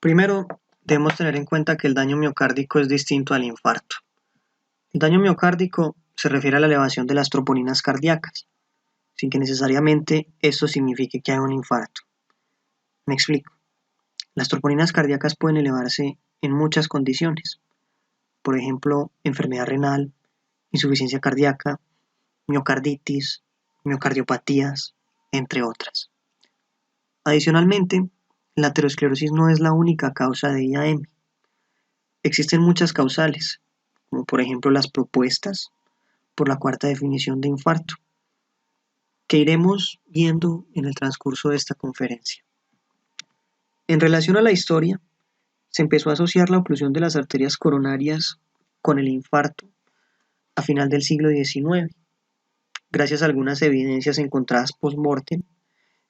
Primero, debemos tener en cuenta que el daño miocárdico es distinto al infarto. El daño miocárdico se refiere a la elevación de las troponinas cardíacas, sin que necesariamente esto signifique que hay un infarto. Me explico. Las troponinas cardíacas pueden elevarse en muchas condiciones, por ejemplo, enfermedad renal, insuficiencia cardíaca, miocarditis, miocardiopatías, entre otras. Adicionalmente, la aterosclerosis no es la única causa de IAM. Existen muchas causales, como por ejemplo las propuestas por la cuarta definición de infarto, que iremos viendo en el transcurso de esta conferencia. En relación a la historia, se empezó a asociar la oclusión de las arterias coronarias con el infarto a final del siglo XIX, gracias a algunas evidencias encontradas post-mortem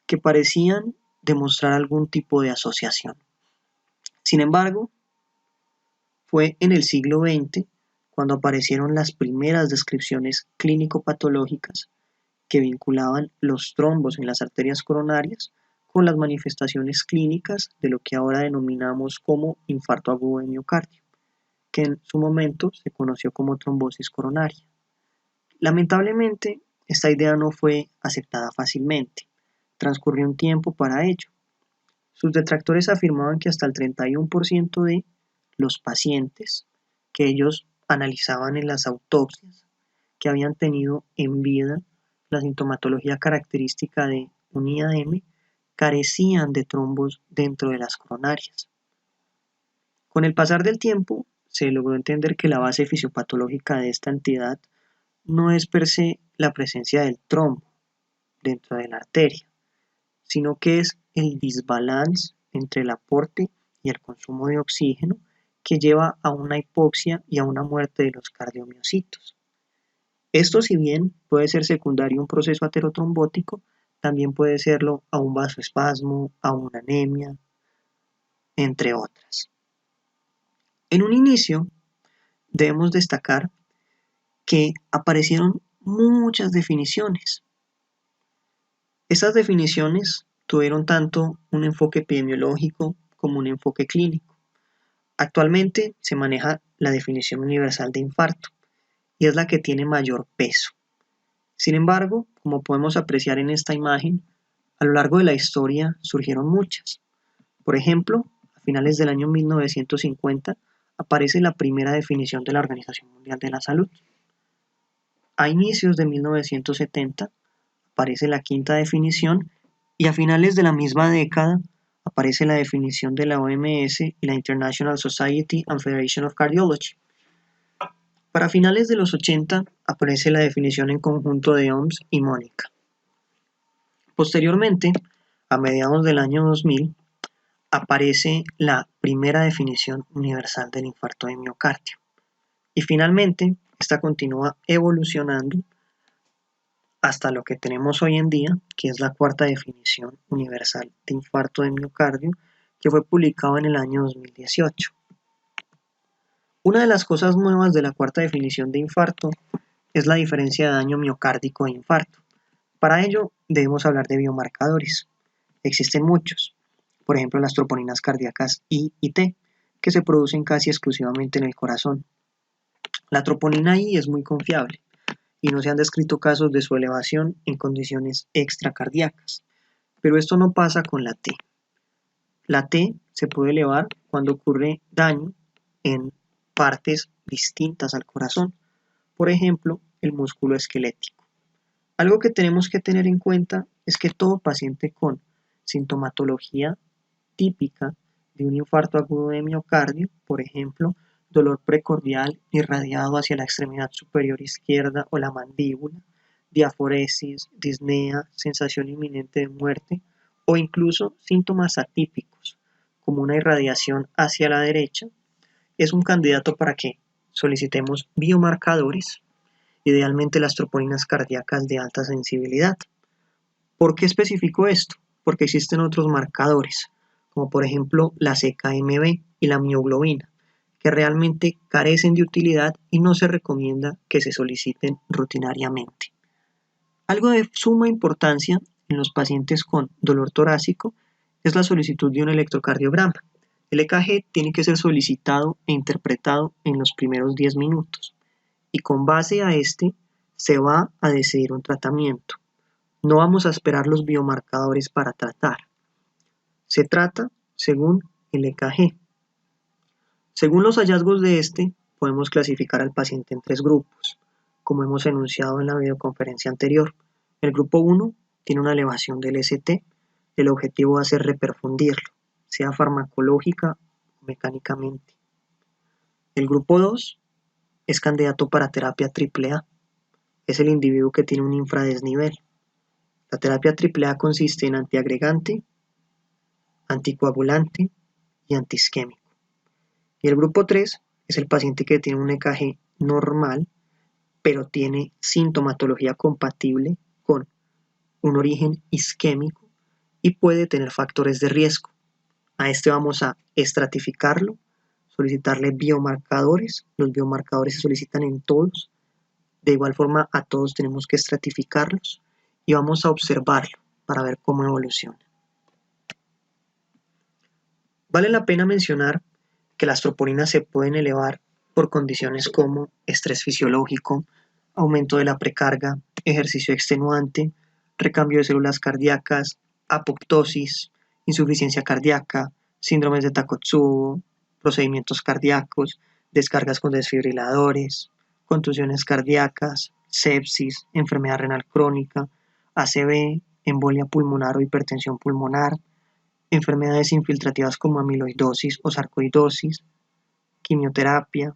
que parecían demostrar algún tipo de asociación. Sin embargo, fue en el siglo XX cuando aparecieron las primeras descripciones clínico-patológicas que vinculaban los trombos en las arterias coronarias con las manifestaciones clínicas de lo que ahora denominamos como infarto agudo de miocardio, que en su momento se conoció como trombosis coronaria. Lamentablemente, esta idea no fue aceptada fácilmente. Transcurrió un tiempo para ello. Sus detractores afirmaban que hasta el 31% de los pacientes que ellos analizaban en las autopsias que habían tenido en vida la sintomatología característica de un IAM carecían de trombos dentro de las coronarias. Con el pasar del tiempo, se logró entender que la base fisiopatológica de esta entidad no es per se la presencia del trombo dentro de la arteria, sino que es el desbalance entre el aporte y el consumo de oxígeno que lleva a una hipoxia y a una muerte de los cardiomiocitos. Esto, si bien puede ser secundario a un proceso aterotrombótico, también puede serlo a un vasoespasmo, a una anemia, entre otras. En un inicio, debemos destacar que aparecieron muchas definiciones. Estas definiciones tuvieron tanto un enfoque epidemiológico como un enfoque clínico. Actualmente se maneja la definición universal de infarto y es la que tiene mayor peso. Sin embargo, como podemos apreciar en esta imagen, a lo largo de la historia surgieron muchas. Por ejemplo, a finales del año 1950 aparece la primera definición de la Organización Mundial de la Salud. A inicios de 1970 aparece la quinta definición y a finales de la misma década aparece la definición de la OMS y la International Society and Federation of Cardiology. Para finales de los 80 aparece la definición en conjunto de OMS y Mónica. Posteriormente, a mediados del año 2000, aparece la primera definición universal del infarto de miocardio. Y finalmente, esta continúa evolucionando hasta lo que tenemos hoy en día, que es la cuarta definición universal de infarto de miocardio, que fue publicado en el año 2018. Una de las cosas nuevas de la cuarta definición de infarto es la diferencia de daño miocárdico e infarto. Para ello, debemos hablar de biomarcadores. Existen muchos, por ejemplo las troponinas cardíacas I y T, que se producen casi exclusivamente en el corazón. La troponina I es muy confiable y no se han descrito casos de su elevación en condiciones extracardíacas, pero esto no pasa con la T. La T se puede elevar cuando ocurre daño en partes distintas al corazón, por ejemplo, el músculo esquelético. Algo que tenemos que tener en cuenta es que todo paciente con sintomatología típica de un infarto agudo de miocardio, por ejemplo, dolor precordial irradiado hacia la extremidad superior izquierda o la mandíbula, diaforesis, disnea, sensación inminente de muerte o incluso síntomas atípicos como una irradiación hacia la derecha, es un candidato para que solicitemos biomarcadores, idealmente las troponinas cardíacas de alta sensibilidad. ¿Por qué especifico esto? Porque existen otros marcadores, como por ejemplo la CKMB y la mioglobina, que realmente carecen de utilidad y no se recomienda que se soliciten rutinariamente. Algo de suma importancia en los pacientes con dolor torácico es la solicitud de un electrocardiograma. El EKG tiene que ser solicitado e interpretado en los primeros 10 minutos y con base a este se va a decidir un tratamiento. No vamos a esperar los biomarcadores para tratar. Se trata según el EKG. Según los hallazgos de este, podemos clasificar al paciente en 3 grupos, como hemos enunciado en la videoconferencia anterior. El grupo 1 tiene una elevación del ST. El objetivo va a ser reperfundirlo, sea farmacológica o mecánicamente. El grupo 2 es candidato para terapia AAA. Es el individuo que tiene un infradesnivel. La terapia AAA consiste en antiagregante, anticoagulante y antiisquémico. Y el grupo 3 es el paciente que tiene un EKG normal, pero tiene sintomatología compatible con un origen isquémico y puede tener factores de riesgo. A este vamos a estratificarlo, solicitarle biomarcadores. Los biomarcadores se solicitan en todos. De igual forma, a todos tenemos que estratificarlos y vamos a observarlo para ver cómo evoluciona. Vale la pena mencionar que las troponinas se pueden elevar por condiciones como estrés fisiológico, aumento de la precarga, ejercicio extenuante, recambio de células cardíacas, apoptosis, insuficiencia cardíaca, síndromes de Takotsubo, procedimientos cardíacos, descargas con desfibriladores, contusiones cardíacas, sepsis, enfermedad renal crónica, ACV, embolia pulmonar o hipertensión pulmonar, enfermedades infiltrativas como amiloidosis o sarcoidosis, quimioterapia,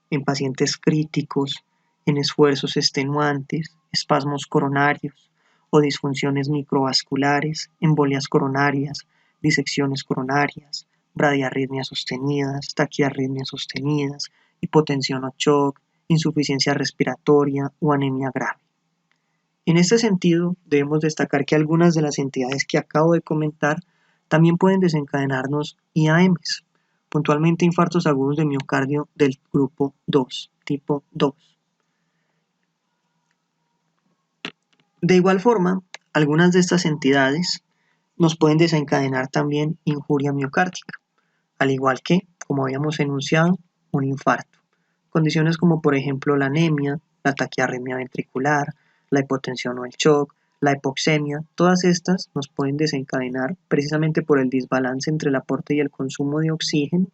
en pacientes críticos, en esfuerzos extenuantes, espasmos coronarios o disfunciones microvasculares, embolias coronarias, disecciones coronarias, bradiarritmias sostenidas, taquiarritmias sostenidas, hipotensión o shock, insuficiencia respiratoria o anemia grave. En este sentido, debemos destacar que algunas de las entidades que acabo de comentar también pueden desencadenarnos IAMs, puntualmente infartos agudos de miocardio del grupo 2, tipo 2. De igual forma, algunas de estas entidades nos pueden desencadenar también injuria miocárdica, al igual que, como habíamos enunciado, un infarto. Condiciones como por ejemplo la anemia, la taquiarritmia ventricular, la hipotensión o el shock, la hipoxemia, todas estas nos pueden desencadenar precisamente por el desbalance entre el aporte y el consumo de oxígeno,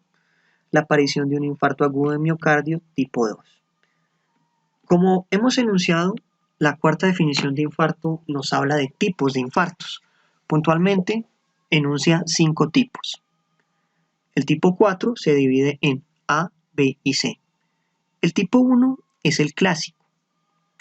la aparición de un infarto agudo de miocardio tipo 2. Como hemos enunciado, la cuarta definición de infarto nos habla de tipos de infartos. Puntualmente, enuncia 5 tipos. El tipo 4 se divide en A, B y C. El tipo 1 es el clásico.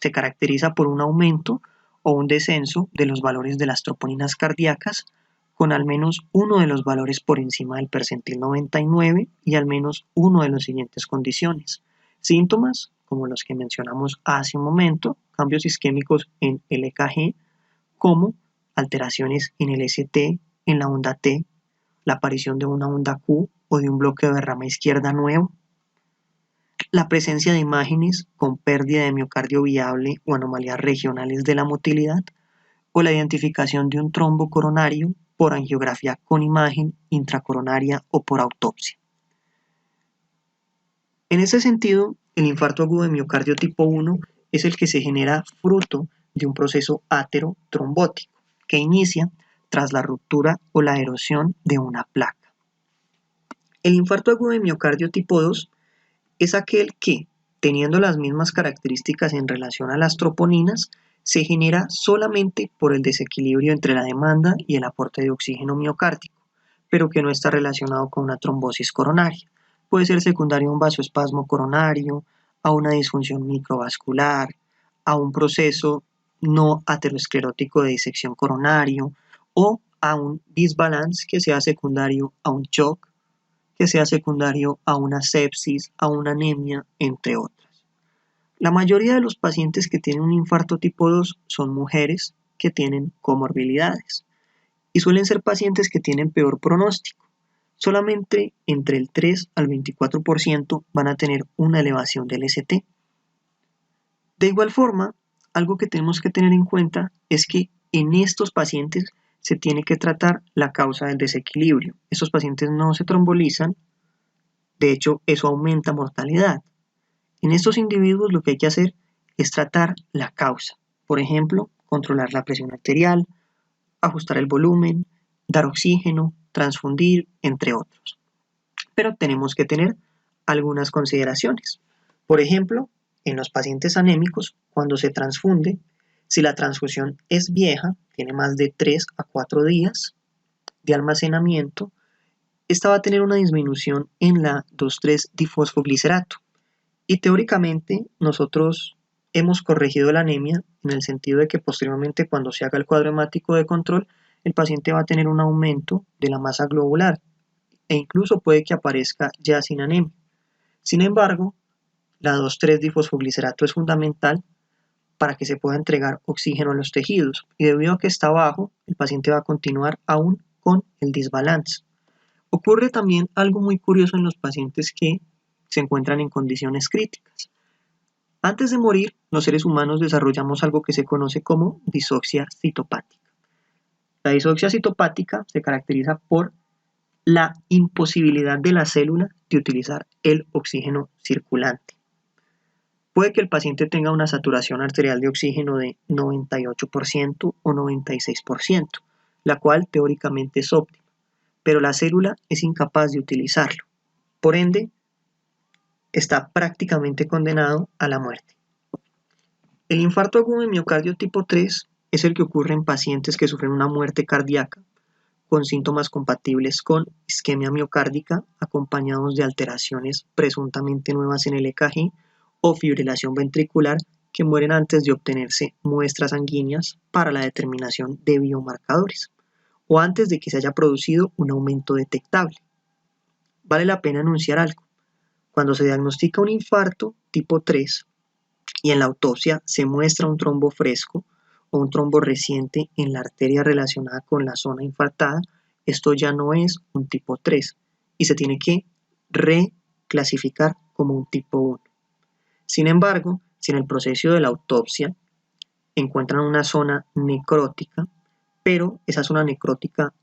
Se caracteriza por un aumento o un descenso de los valores de las troponinas cardíacas con al menos uno de los valores por encima del percentil 99 y al menos uno de las siguientes condiciones. Síntomas, como los que mencionamos hace un momento, cambios isquémicos en el EKG, como alteraciones en el ST, en la onda T, la aparición de una onda Q o de un bloqueo de rama izquierda nuevo, la presencia de imágenes con pérdida de miocardio viable o anomalías regionales de la motilidad, o la identificación de un trombo coronario por angiografía con imagen intracoronaria o por autopsia. En ese sentido, el infarto agudo de miocardio tipo 1 es el que se genera fruto de un proceso áterotrombótico que inicia tras la ruptura o la erosión de una placa. El infarto agudo de miocardio tipo 2 es aquel que, teniendo las mismas características en relación a las troponinas, se genera solamente por el desequilibrio entre la demanda y el aporte de oxígeno miocárdico, pero que no está relacionado con una trombosis coronaria. Puede ser secundario a un vasoespasmo coronario, a una disfunción microvascular, a un proceso no aterosclerótico de disección coronario o a un desbalance que sea secundario a un shock, que sea secundario a una sepsis, a una anemia, entre otras. La mayoría de los pacientes que tienen un infarto tipo 2 son mujeres que tienen comorbilidades y suelen ser pacientes que tienen peor pronóstico. Solamente entre el 3 al 24% van a tener una elevación del ST. De igual forma, algo que tenemos que tener en cuenta es que en estos pacientes se tiene que tratar la causa del desequilibrio. Estos pacientes no se trombolizan, de hecho eso aumenta mortalidad. En estos individuos lo que hay que hacer es tratar la causa. Por ejemplo, controlar la presión arterial, ajustar el volumen, dar oxígeno, transfundir, entre otros. Pero tenemos que tener algunas consideraciones. Por ejemplo, en los pacientes anémicos, cuando se transfunde, si la transfusión es vieja, tiene más de 3 a 4 días de almacenamiento, esta va a tener una disminución en la 2,3-difosfoglicerato. Y teóricamente nosotros hemos corregido la anemia en el sentido de que posteriormente cuando se haga el cuadro hemático de control, el paciente va a tener un aumento de la masa globular e incluso puede que aparezca ya sin anemia. Sin embargo, la 2,3-difosfoglicerato es fundamental para que se pueda entregar oxígeno a los tejidos y debido a que está bajo, el paciente va a continuar aún con el desbalance. Ocurre también algo muy curioso en los pacientes que se encuentran en condiciones críticas. Antes de morir, los seres humanos desarrollamos algo que se conoce como disoxia citopática. La disoxia citopática se caracteriza por la imposibilidad de la célula de utilizar el oxígeno circulante. Puede que el paciente tenga una saturación arterial de oxígeno de 98% o 96%, la cual teóricamente es óptima, pero la célula es incapaz de utilizarlo. Por ende, está prácticamente condenado a la muerte. El infarto agudo de miocardio tipo 3 es el que ocurre en pacientes que sufren una muerte cardíaca con síntomas compatibles con isquemia miocárdica acompañados de alteraciones presuntamente nuevas en el EKG o fibrilación ventricular que mueren antes de obtenerse muestras sanguíneas para la determinación de biomarcadores o antes de que se haya producido un aumento detectable. Vale la pena anunciar algo. Cuando se diagnostica un infarto tipo 3 y en la autopsia se muestra un trombo fresco o un trombo reciente en la arteria relacionada con la zona infartada, esto ya no es un tipo 3 y se tiene que reclasificar como un tipo 1. Sin embargo, si en el proceso de la autopsia encuentran una zona necrótica, pero esa zona necrótica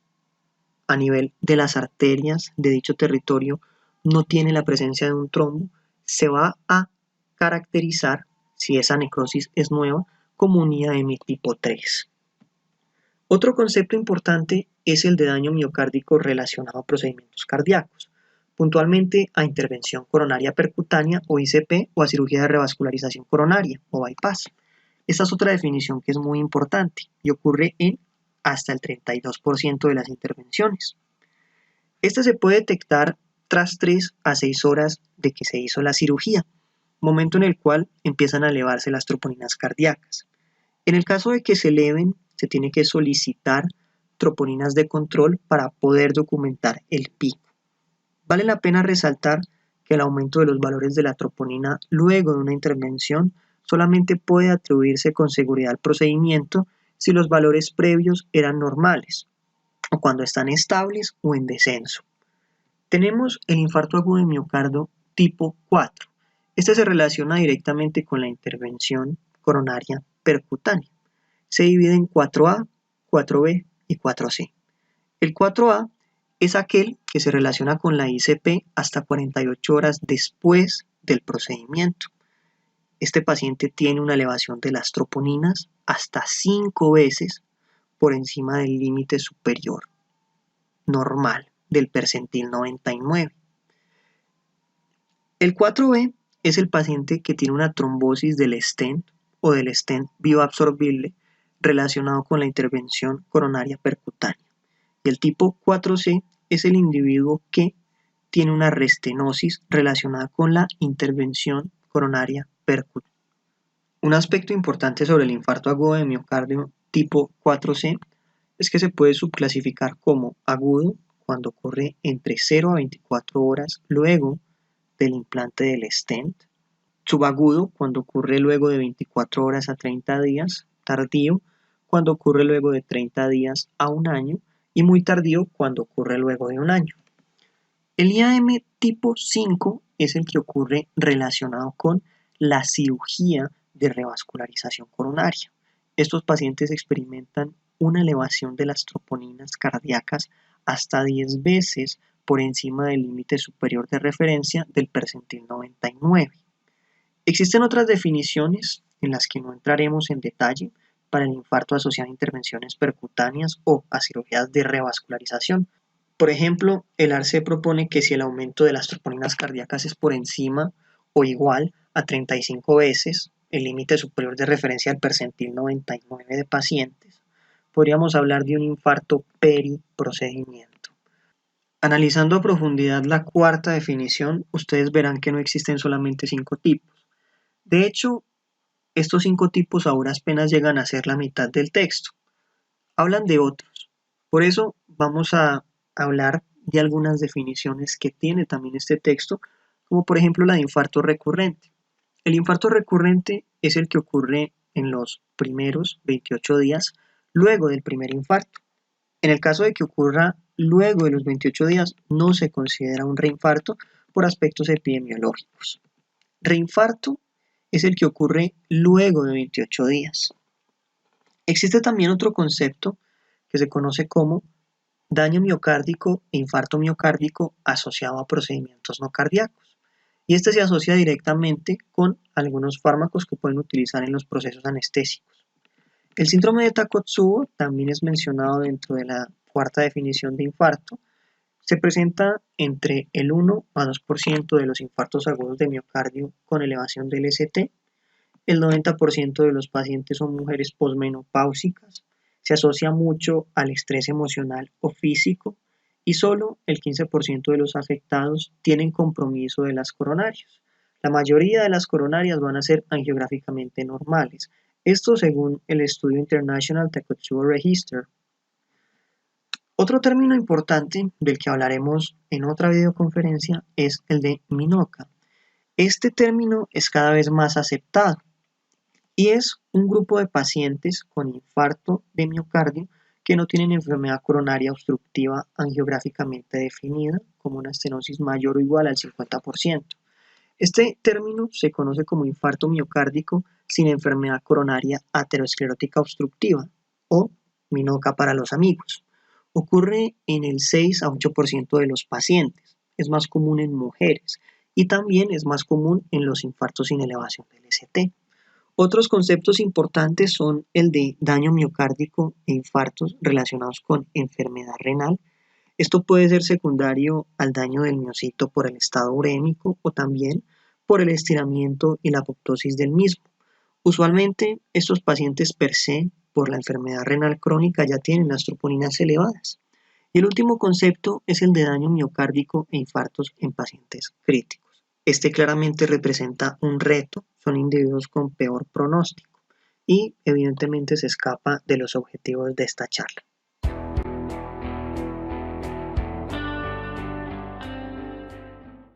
a nivel de las arterias de dicho territorio no tiene la presencia de un trombo, se va a caracterizar, si esa necrosis es nueva, como un IAM tipo 3. Otro concepto importante es el de daño miocárdico relacionado a procedimientos cardíacos, puntualmente a intervención coronaria percutánea o ICP o a cirugía de revascularización coronaria o bypass. Esta es otra definición que es muy importante y ocurre en hasta el 32% de las intervenciones. Esta se puede detectar tras 3 a 6 horas de que se hizo la cirugía, momento en el cual empiezan a elevarse las troponinas cardíacas. En el caso de que se eleven, se tiene que solicitar troponinas de control para poder documentar el pico. Vale la pena resaltar que el aumento de los valores de la troponina luego de una intervención solamente puede atribuirse con seguridad al procedimiento si los valores previos eran normales o cuando están estables o en descenso. Tenemos el infarto agudo de miocardio tipo 4. Este se relaciona directamente con la intervención coronaria percutánea. Se divide en 4A, 4B y 4C. El 4A es aquel que se relaciona con la ICP hasta 48 horas después del procedimiento. Este paciente tiene una elevación de las troponinas hasta 5 veces por encima del límite superior normal del percentil 99. El 4B es el paciente que tiene una trombosis del stent o del stent bioabsorbible relacionado con la intervención coronaria percutánea. Y el tipo 4C es el individuo que tiene una restenosis relacionada con la intervención coronaria percutánea. Un aspecto importante sobre el infarto agudo de miocardio tipo 4C es que se puede subclasificar como agudo cuando ocurre entre 0 a 24 horas luego del implante del stent, subagudo cuando ocurre luego de 24 horas a 30 días, tardío cuando ocurre luego de 30 días a un año y muy tardío cuando ocurre luego de un año. El IAM tipo 5 es el que ocurre relacionado con la cirugía de revascularización coronaria. Estos pacientes experimentan una elevación de las troponinas cardíacas hasta 10 veces por encima del límite superior de referencia del percentil 99. Existen otras definiciones en las que no entraremos en detalle para el infarto asociado a intervenciones percutáneas o a cirugías de revascularización. Por ejemplo, el ARCE propone que si el aumento de las troponinas cardíacas es por encima o igual a 35 veces el límite superior de referencia del percentil 99 de pacientes, podríamos hablar de un infarto periprocedimiento. Analizando a profundidad la cuarta definición, ustedes verán que no existen solamente 5 tipos. De hecho, estos 5 tipos ahora apenas llegan a ser la mitad del texto. Hablan de otros. Por eso vamos a hablar de algunas definiciones que tiene también este texto, como por ejemplo la de infarto recurrente. El infarto recurrente es el que ocurre en los primeros 28 días luego del primer infarto. En el caso de que ocurra luego de los 28 días, no se considera un reinfarto por aspectos epidemiológicos. Reinfarto es el que ocurre luego de 28 días. Existe también otro concepto que se conoce como daño miocárdico e infarto miocárdico asociado a procedimientos no cardíacos. Y este se asocia directamente con algunos fármacos que pueden utilizar en los procesos anestésicos. El síndrome de Takotsubo también es mencionado dentro de la cuarta definición de infarto. Se presenta entre el 1 a 2% de los infartos agudos de miocardio con elevación del ST. El 90% de los pacientes son mujeres posmenopáusicas. Se asocia mucho al estrés emocional o físico y solo el 15% de los afectados tienen compromiso de las coronarias. La mayoría de las coronarias van a ser angiográficamente normales. Esto según el estudio International Takotsubo Register. Otro término importante del que hablaremos en otra videoconferencia es el de MINOCA. Este término es cada vez más aceptado y es un grupo de pacientes con infarto de miocardio que no tienen enfermedad coronaria obstructiva angiográficamente definida como una estenosis mayor o igual al 50%. Este término se conoce como infarto miocárdico sin enfermedad coronaria aterosclerótica obstructiva o MINOCA para los amigos. Ocurre en el 6 a 8% de los pacientes, es más común en mujeres y también es más común en los infartos sin elevación del ST. Otros conceptos importantes son el de daño miocárdico e infartos relacionados con enfermedad renal. Esto puede ser secundario al daño del miocito por el estado urémico o también por el estiramiento y la apoptosis del mismo. Usualmente, estos pacientes per se, por la enfermedad renal crónica, ya tienen las troponinas elevadas. Y el último concepto es el de daño miocárdico e infartos en pacientes críticos. Este claramente representa un reto, son individuos con peor pronóstico y evidentemente se escapa de los objetivos de esta charla.